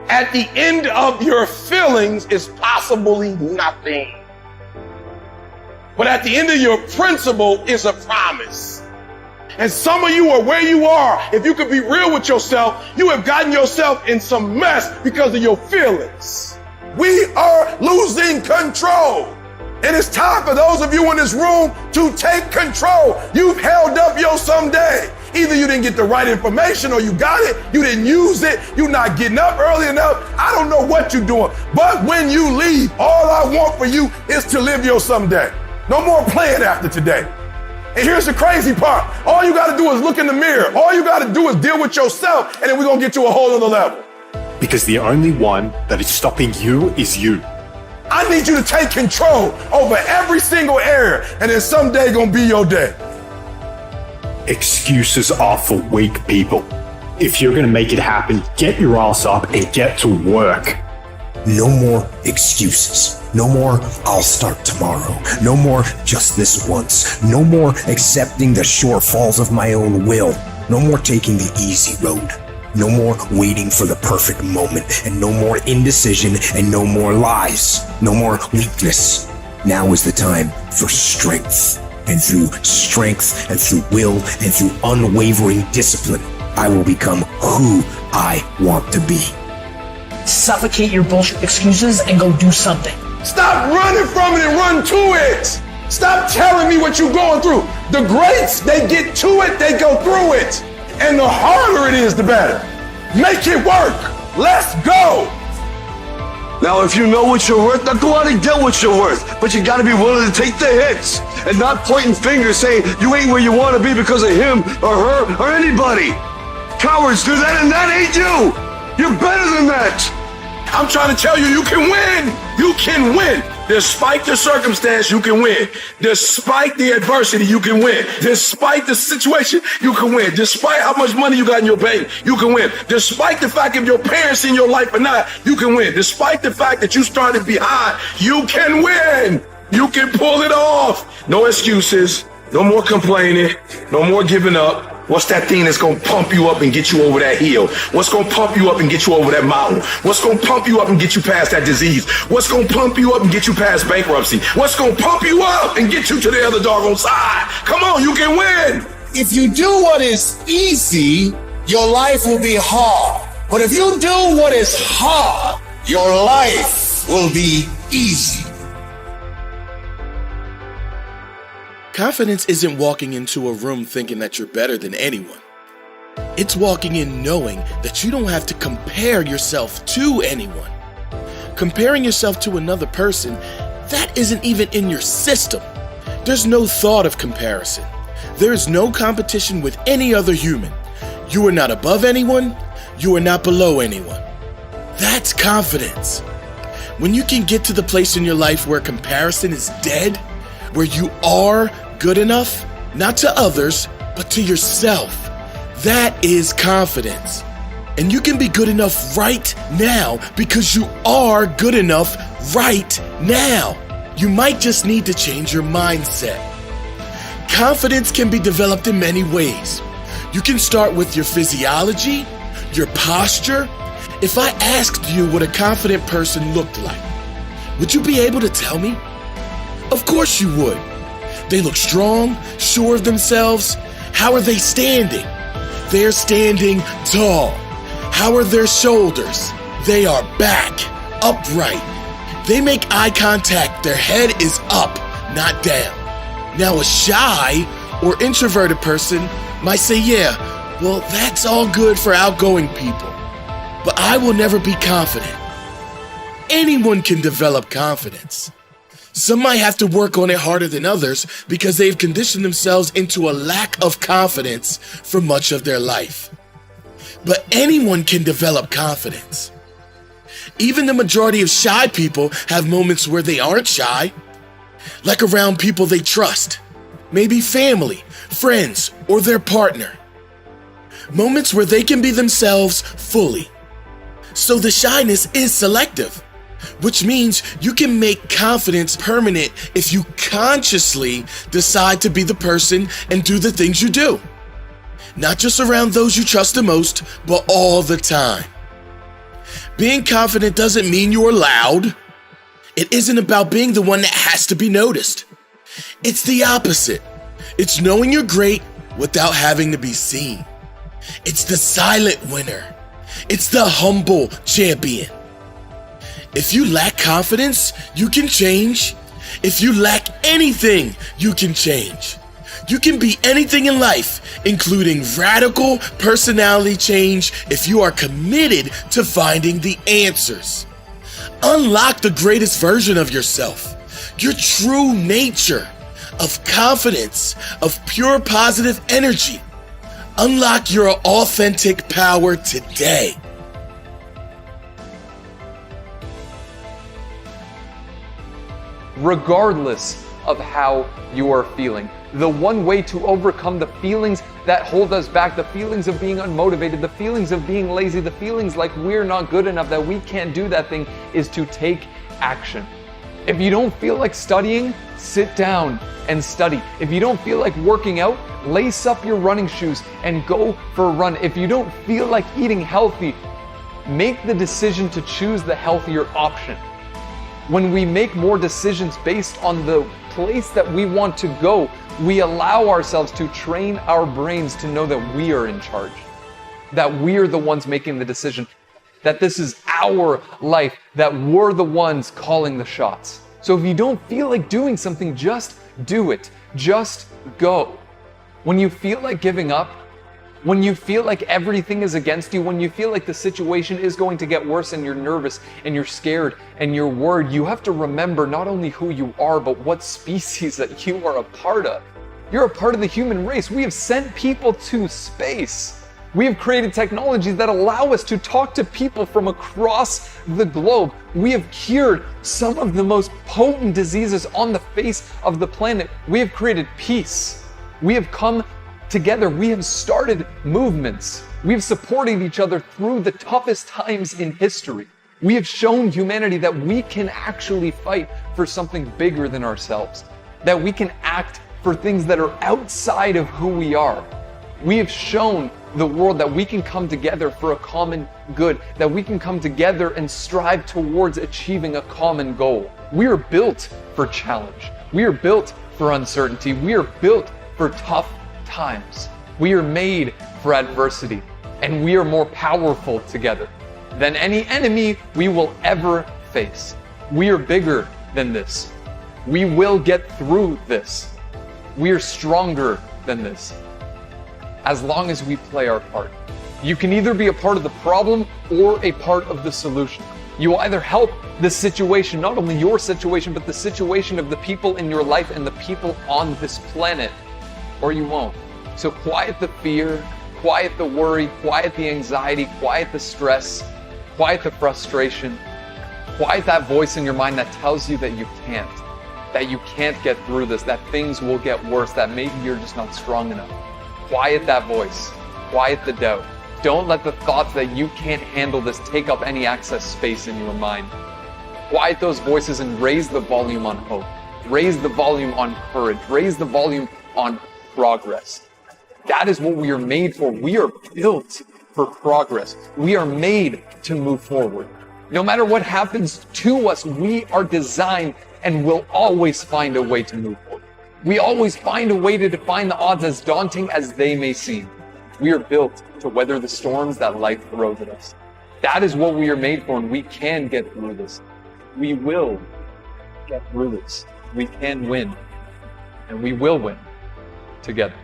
At the end of your feelings is possibly nothing. But at the end of your principle is a promise. And some of you are where you are. If you could be real with yourself, you have gotten yourself in some mess because of your feelings. We are losing control. And it's time for those of you in this room to take control. You've held up your someday. Either you didn't get the right information or you got it, you didn't use it, you're not getting up early enough. I don't know what you're doing. But when you leave, all I want for you is to live your someday. No more playing after today. And here's the crazy part. All you got to do is look in the mirror. All you got to do is deal with yourself, and then we're going to get to a whole other level. Because the only one that is stopping you is you. I need you to take control over every single area, and then someday going to be your day. Excuses are for weak people. If you're going to make it happen, get your ass up and get to work. No more excuses. No more, I'll start tomorrow. No more, just this once. No more accepting the shortfalls of my own will. No more taking the easy road. No more waiting for the perfect moment. And no more indecision and no more lies. No more weakness. Now is the time for strength. And through strength and through will and through unwavering discipline, I will become who I want to be. Suffocate your bullshit excuses and go do something. Stop running from it and run to it. Stop telling me what you're going through. The greats, they get to it, they go through it. And the harder it is, the better. Make it work. Let's go. Now, if you know what you're worth, now go out and get what you're worth. But you gotta be willing to take the hits and not pointing fingers saying you ain't where you wanna be because of him or her or anybody. Cowards do that and that ain't you. You're better than that. I'm trying to tell you, you can win. You can win. Despite the circumstance, you can win. Despite the adversity, you can win. Despite the situation, you can win. Despite how much money you got in your bank, you can win. Despite the fact if your parents in your life or not, you can win. Despite the fact that you started behind, you can win. You can pull it off. No excuses. No more complaining. No more giving up. What's that thing that's gonna pump you up and get you over that hill? What's gonna pump you up and get you over that mountain? What's gonna pump you up and get you past that disease? What's gonna pump you up and get you past bankruptcy? What's gonna pump you up and get you to the other doggone side? Come on, you can win. If you do what is easy, your life will be hard. But if you do what is hard, your life will be easy. Confidence isn't walking into a room thinking that you're better than anyone. It's walking in knowing that you don't have to compare yourself to anyone. Comparing yourself to another person, that isn't even in your system. There's no thought of comparison. There is no competition with any other human. You are not above anyone. You are not below anyone. That's confidence. When you can get to the place in your life where comparison is dead, where you are good enough, not to others, but to yourself. That is confidence. And you can be good enough right now because you are good enough right now. You might just need to change your mindset. Confidence can be developed in many ways. You can start with your physiology, your posture. If I asked you what a confident person looked like, would you be able to tell me? Of course you would. They look strong, sure of themselves. How are they standing? They're standing tall. How are their shoulders? They are back, upright. They make eye contact. Their head is up, not down. Now a shy or introverted person might say, yeah, well, that's all good for outgoing people. But I will never be confident. Anyone can develop confidence. Some might have to work on it harder than others because they've conditioned themselves into a lack of confidence for much of their life. But anyone can develop confidence. Even the majority of shy people have moments where they aren't shy, like around people they trust, maybe family, friends, or their partner. Moments where they can be themselves fully. So the shyness is selective, which means you can make confidence permanent if you consciously decide to be the person and do the things you do. Not just around those you trust the most, but all the time. Being confident doesn't mean you're loud. It isn't about being the one that has to be noticed. It's the opposite. It's knowing you're great without having to be seen. It's the silent winner. It's the humble champion. If you lack confidence, you can change. If you lack anything, you can change. You can be anything in life, including radical personality change, if you are committed to finding the answers. Unlock the greatest version of yourself, your true nature, of confidence, of pure positive energy. Unlock your authentic power today. Regardless of how you are feeling, the one way to overcome the feelings that hold us back, the feelings of being unmotivated, the feelings of being lazy, the feelings like we're not good enough, that we can't do that thing, is to take action. If you don't feel like studying, sit down and study. If you don't feel like working out, lace up your running shoes and go for a run. If you don't feel like eating healthy, make the decision to choose the healthier option. When we make more decisions based on the place that we want to go, we allow ourselves to train our brains to know that we are in charge, that we are the ones making the decision, that this is our life, that we're the ones calling the shots. So if you don't feel like doing something, just do it. Just go. When you feel like giving up, when you feel like everything is against you, when you feel like the situation is going to get worse and you're nervous and you're scared and you're worried, you have to remember not only who you are, but what species that you are a part of. You're a part of the human race. We have sent people to space. We have created technologies that allow us to talk to people from across the globe. We have cured some of the most potent diseases on the face of the planet. We have created peace. We have come together. We have started movements. We have supported each other through the toughest times in history. We have shown humanity that we can actually fight for something bigger than ourselves, that we can act for things that are outside of who we are. We have shown the world that we can come together for a common good, that we can come together and strive towards achieving a common goal. We are built for challenge. We are built for uncertainty. We are built for tough times. We are made for adversity, and we are more powerful together than any enemy we will ever face. We are bigger than this. We will get through this. We are stronger than this, as long as we play our part. You can either be a part of the problem or a part of the solution. You will either help the situation, not only your situation, but the situation of the people in your life and the people on this planet, or you won't. So quiet the fear, quiet the worry, quiet the anxiety, quiet the stress, quiet the frustration, quiet that voice in your mind that tells you that you can't get through this, that things will get worse, that maybe you're just not strong enough. Quiet that voice, quiet the doubt. Don't let the thoughts that you can't handle this take up any access space in your mind. Quiet those voices and raise the volume on hope. Raise the volume on courage. Raise the volume on progress. That is what we are made for. We are built for progress. We are made to move forward. No matter what happens to us, we are designed and will always find a way to move forward. We always find a way to define the odds, as daunting as they may seem. We are built to weather the storms that life throws at us. That is what we are made for, and we can get through this. We will get through this. We can win, and we will win together.